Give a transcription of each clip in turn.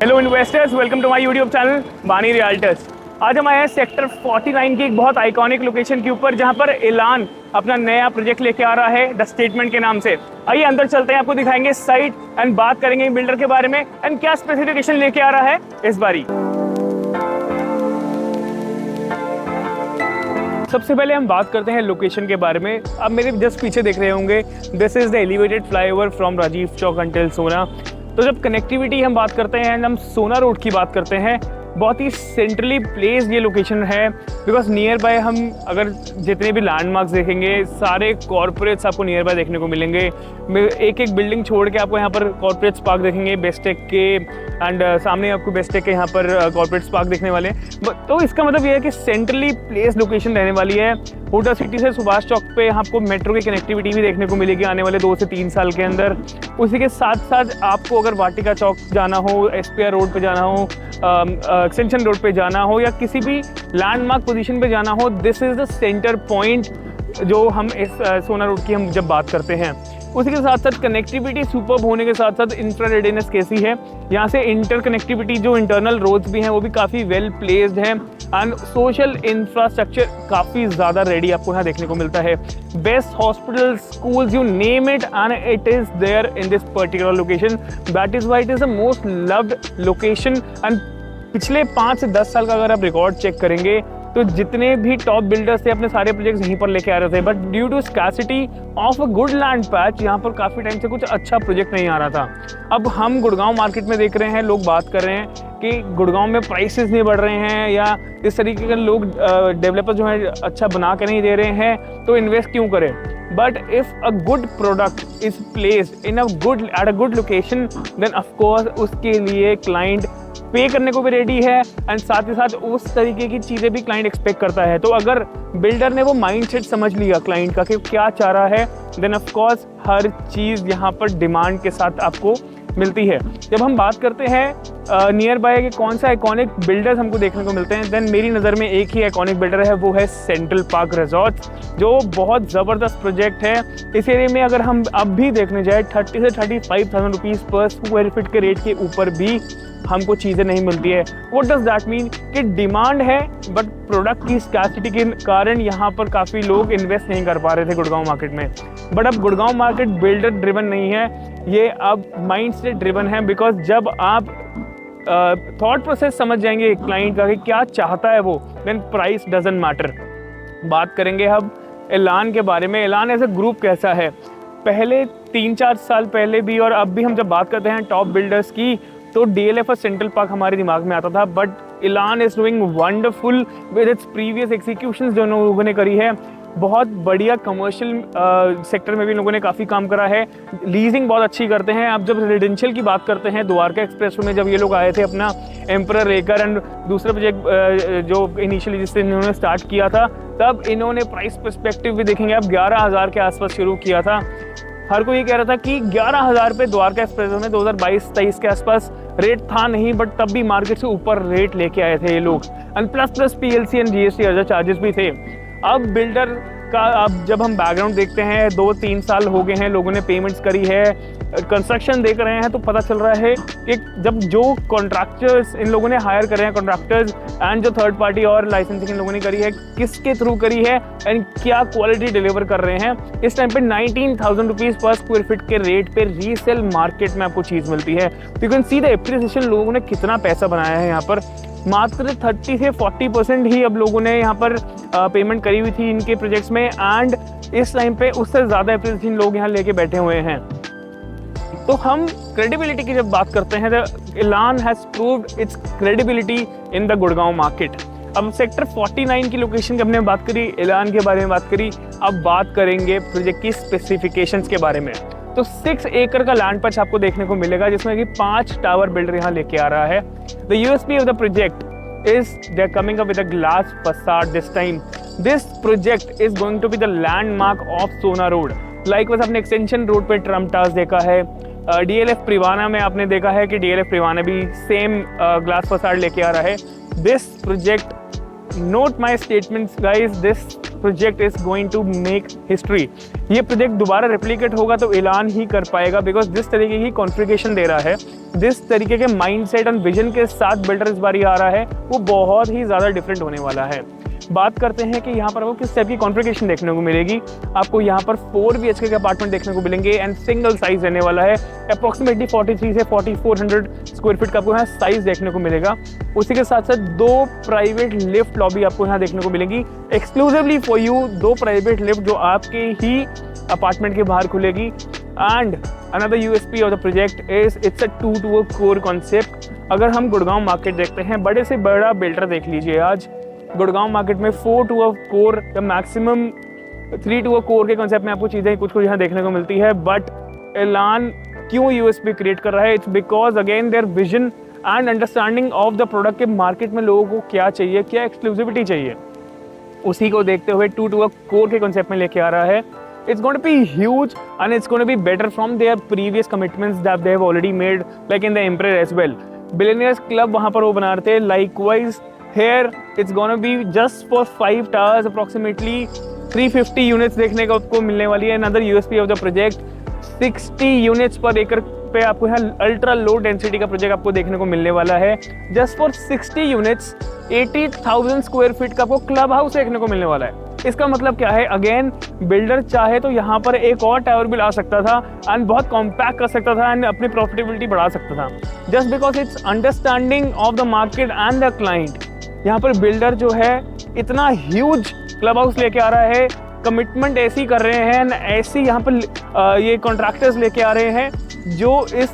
Hello investors, welcome to my YouTube channel Bani realtors. आज हम आए हैं सेक्टर 49 की एक बहुत आइकॉनिक लोकेशन के ऊपर, जहां पर एलान अपना नया प्रोजेक्ट लेके आ रहा है द स्टेटमेंट के नाम से। आइए अंदर चलते हैं, आपको दिखाएंगे साइट एंड बात करेंगे बिल्डर के बारे में एंड क्या स्पेसिफिकेशन लेके आ रहा है इस बारी। सबसे पहले हम बात करते हैं लोकेशन के बारे में। आप मेरे जस्ट पीछे देख रहे होंगे, this is the elevated flyover from Rajiv Chowk until Sohna. तो जब कनेक्टिविटी हम बात करते हैं, हम सोना रोड की बात करते हैं, बहुत ही सेंट्रली प्लेस्ड ये लोकेशन है। बिकॉज नियर बाय हम अगर जितने भी लैंडमार्क्स देखेंगे, सारे कॉर्पोरेट्स आपको नियर बाय देखने को मिलेंगे। एक एक बिल्डिंग छोड़ के आपको यहाँ पर कॉर्पोरेट्स पार्क देखेंगे बेस्टेक के, एंड सामने आपको बेस्टेक के यहाँ पर कॉर्पोरेट्स पार्क देखने वाले। तो इसका मतलब ये है कि सेंट्रली प्लेस लोकेशन रहने वाली है। हुडा सिटी से सुभाष चौक पे आपको मेट्रो की कनेक्टिविटी भी देखने को मिलेगी आने वाले 2 से 3 साल के अंदर। उसी के साथ साथ आपको अगर वाटिका चौक जाना हो, एसपीआर रोड पे जाना हो, एक्सटेंशन रोड पे जाना हो, या किसी भी लैंडमार्क पोजीशन पे जाना हो, this is the centre point जो हम इस सोना रोड की हम जब बात करते हैं। उसी के साथ साथ कनेक्टिविटी सुपर्ब होने के साथ साथ इंफ्रा रेडीनेस कैसी है, यहाँ से इंटर कनेक्टिविटी जो इंटरनल रोड्स भी हैं वो भी काफ़ी वेल प्लेस्ड हैं, एंड सोशल इंफ्रास्ट्रक्चर काफ़ी ज़्यादा रेडी आपको यहाँ देखने को मिलता है। Best hospital, schools, you name it, and it is there in this particular location. That is why it is the most loved location. And पिछले 5 से 10 साल का अगर आप रिकॉर्ड चेक करेंगे तो जितने भी टॉप बिल्डर्स थे अपने सारे प्रोजेक्ट्स यहीं पर लेके आ रहे थे, but due to scarcity of a good land patch यहाँ पर काफ़ी टाइम से कुछ अच्छा प्रोजेक्ट नहीं आ रहा था। अब हम गुड़गांव मार्केट में देख रहे हैं, लोग बात कर रहे हैं कि गुड़गांव में प्राइसेस नहीं बढ़ रहे हैं, या इस तरीके के लोग डेवलपर जो है अच्छा बना के नहीं दे रहे हैं, तो इन्वेस्ट क्यों करें। But if a good product is placed in at a good location, then of course उसके लिए क्लाइंट पे करने को भी रेडी है, एंड साथ ही साथ उस तरीके की चीज़ें भी क्लाइंट एक्सपेक्ट करता है। तो अगर बिल्डर ने वो माइंडसेट समझ लिया क्लाइंट का कि क्या चाह रहा है, देन ऑफ कोर्स हर चीज़ यहाँ पर डिमांड के साथ आपको मिलती है। जब हम बात करते हैं नियर बाय कि कौन सा आइकॉनिक बिल्डर्स हमको देखने को मिलते हैं, देन मेरी नज़र में एक ही आइकॉनिक बिल्डर है, वो है सेंट्रल पार्क रिजॉर्ट्स, जो बहुत ज़बरदस्त प्रोजेक्ट है। इस एरिया में अगर हम अब भी देखने जाए 30 से 35,000 रुपीज़ पर स्क्वायर फीट के रेट के ऊपर भी हमको चीज़ें नहीं मिलती है। व्हाट डज दैट मीन कि डिमांड है, बट प्रोडक्ट की स्कार्सिटी के कारण यहाँ पर काफ़ी लोग इन्वेस्ट नहीं कर पा रहे थे गुड़गांव मार्केट में। बट अब गुड़गांव मार्केट बिल्डर ड्रिवन नहीं है, ये अब माइंड सेट ड्रिवन है। बिकॉज जब आप थॉट प्रोसेस समझ जाएंगे क्लाइंट का कि क्या चाहता है वो, देन प्राइस डजंट मैटर। बात करेंगे अब एलान के बारे में। एलान एज ए ग्रुप कैसा है, पहले 3-4 साल पहले भी और अब भी हम जब बात करते हैं टॉप बिल्डर्स की, तो DLF और सेंट्रल पार्क हमारे दिमाग में आता था, बट एलान is doing wonderful with its previous executions जो लोगों ने करी है। बहुत बढ़िया कमर्शियल सेक्टर में भी लोगों ने काफ़ी काम करा है, लीजिंग बहुत अच्छी करते हैं। अब जब रेजिडेंशियल की बात करते हैं, द्वारका एक्सप्रेस में जब ये लोग आए थे अपना एम्परर लेकर, एंड दूसरा प्रोजेक्ट जो इनिशियली जिससे इन्होंने स्टार्ट किया था, तब इन्होंने प्राइस पर्सपेक्टिव भी देखेंगे अब 11,000 के आसपास शुरू किया था। हर कोई ये कह रहा था कि 11,000 पे द्वारका एक्सप्रेस में 2022-23 के आसपास रेट था नहीं, बट तब भी मार्केट से ऊपर रेट लेके आए थे ये लोग, and plus PLC and GST other charges भी थे। अब बिल्डर का अब जब हम बैकग्राउंड देखते हैं, 2-3 साल हो गए हैं, लोगों ने पेमेंट्स करी है, कंस्ट्रक्शन देख रहे हैं, तो पता चल रहा है कि जब जो कॉन्ट्रैक्टर्स इन लोगों ने हायर कर रहे हैं, कॉन्ट्रैक्टर्स एंड जो थर्ड पार्टी और लाइसेंसिंग इन लोगों ने करी है, किसके थ्रू करी है एंड क्या क्वालिटी डिलीवर कर रहे हैं। इस टाइम पे 19,000 रुपीज़ पर स्क्वायर फीट के रेट पे रीसेल मार्केट में आपको चीज़ मिलती है। You can see the appreciation, लोगों ने कितना पैसा बनाया है यहाँ पर। मात्र 30 से 40% ही अब लोगों ने यहाँ पर पेमेंट करी हुई थी इनके प्रोजेक्ट्स में, एंड इस टाइम पे उससे ज़्यादा एप्रिसिएशन लोग यहाँ लेके बैठे हुए हैं। तो हम क्रेडिबिलिटी की जब बात करते हैं, एलान has proved it's credibility in the Gurgaon market. अब सेक्टर 49 की लोकेशन की हमने बात करी, एलान के बारे में बात करी, अब बात करेंगे प्रोजेक्ट की स्पेसिफिकेशंस के बारे में। तो 6 एकड़ का लैंड पैच आपको देखने को मिलेगा, जिसमें कि 5 टावर बिल्डर यहाँ लेके आ रहा है। The USP of the project is they are coming up with a glass facade this time. This project is going to be the landmark of Sohna road. Likewise आपने एक्सटेंशन रोड पे Trump towers देखा है, DLF Privana में आपने देखा है कि DLF Privana भी सेम ग्लास फसाड लेके आ रहा है। This project, note my statements guys, this project is going to make history. ये प्रोजेक्ट दोबारा रेप्लिकेट होगा तो ऐलान ही कर पाएगा, बिकॉज जिस तरीके की कॉन्फ़िगरेशन दे रहा है, जिस तरीके के माइंडसेट और विजन के साथ बिल्डर इस बारी आ रहा है, वो बहुत ही ज़्यादा डिफरेंट होने वाला है। बात करते हैं कि यहाँ पर आपको किस टाइप की कॉन्फ़िगरेशन देखने को मिलेगी। आपको यहाँ पर 4 BHK के अपार्टमेंट देखने को मिलेंगे एंड सिंगल साइज रहने वाला है। अप्रॉक्सीमेटली 43 से 4400 स्क्वायर फीट का आपको यहाँ साइज देखने को मिलेगा। उसी के साथ साथ 2 प्राइवेट लिफ्ट लॉबी आपको यहाँ देखने को मिलेंगी exclusively for you. 2 private lift जो आपके ही अपार्टमेंट के बाहर खुलेगी। And another USP of the project is it's a 2 to a core concept. अगर हम गुड़गांव मार्केट देखते हैं, बड़े से बड़ा बिल्डर देख लीजिए आज गुड़गांव मार्केट में 4 to a core या मैक्सिमम 3 to a core के कॉन्सेप्ट में आपको चीज़ें कुछ यहाँ देखने को मिलती है। बट ऐलान क्यों USP क्रिएट कर रहा है? It's because again their vision and understanding of the product के मार्केट में लोगों को क्या चाहिए, क्या एक्सक्लूसिविटी चाहिए, उसी को देखते हुए 2 to a core के कॉन्सेप्ट में लेके आ रहा है। It's going to be huge and it's going to be better from their previous commitments that they have already made, like in the Emperor as well. Billionaires Club वहाँ पर वो बना रहे थे। Likewise here it's going to be just for 5 towers approximately 350 units देखने को आपको मिलने वाली है। Another USP of the project 60 units per acre पे आपको यहाँ अल्ट्रा लो डेंसिटी का प्रोजेक्ट आपको देखने को मिलने वाला है। Just for 60 units 80,000 square feet का आपको क्लब हाउस देखने को मिलने वाला है। इसका मतलब क्या है? अगेन बिल्डर चाहे तो यहाँ पर एक और टावर भी ला सकता था एंड बहुत कॉम्पैक्ट कर सकता था एंड अपनी प्रॉफिटेबिलिटी बढ़ा सकता था। Just because it's understanding of the market and the client, यहाँ पर बिल्डर जो है इतना ह्यूज क्लब हाउस लेके आ रहा है, कमिटमेंट ऐसी कर रहे हैं, ऐसी यहाँ पर ये कॉन्ट्रैक्टर्स लेके आ रहे हैं जो इस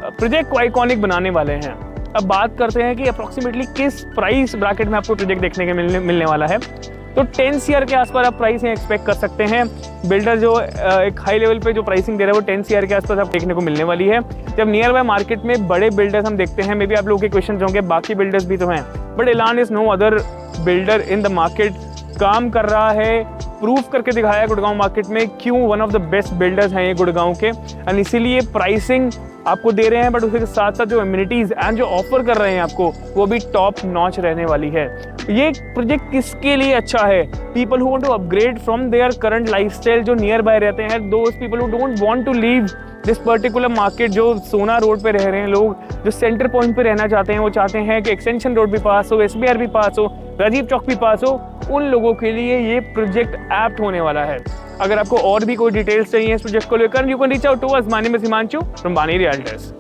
प्रोजेक्ट को आइकॉनिक बनाने वाले हैं। अब बात करते हैं कि अप्रॉक्सीमेटली किस प्राइस ब्रैकेट में आपको प्रोजेक्ट देखने के मिलने वाला है। तो 10 CR के आसपास आप प्राइसिंग एक्सपेक्ट कर सकते हैं। बिल्डर जो एक हाई लेवल पे जो प्राइसिंग दे रहा है वो 10 CR के आसपास आप देखने को मिलने वाली है। जब नियर बाय मार्केट में बड़े बिल्डर्स हम देखते हैं, मे बी आप लोगों के क्वेश्चन होंगे बाकी बिल्डर्स भी तो हैं, बट एलान is no other builder in the market, काम कर रहा है, प्रूफ करके दिखाया है गुड़गांव मार्केट में क्यों one of the best builders हैं ये गुड़गांव के, एंड इसीलिए प्राइसिंग आपको दे रहे हैं, बट उसके साथ साथ जो एमिनिटीज एंड जो ऑफर कर रहे हैं आपको वो भी टॉप नॉच रहने वाली है। ये प्रोजेक्ट किसके लिए अच्छा है? People who want to upgrade from their current lifestyle, जो नियर बाय रहते हैं, those people who don't want to leave this particular market, जो सोना रोड पे रह रहे हैं लोग, जो सेंटर पॉइंट पे रहना चाहते हैं, वो चाहते हैं कि एक्सटेंशन रोड भी पास हो, SBR भी पास हो, राजीव चौक भी पास हो, उन लोगों के लिए ये प्रोजेक्ट एप्ट होने वाला है। अगर आपको और भी कोई डिटेल्स चाहिए इस प्रोजेक्ट को लेकर, you can reach out to us. My name is Himanshu from Bani realtors.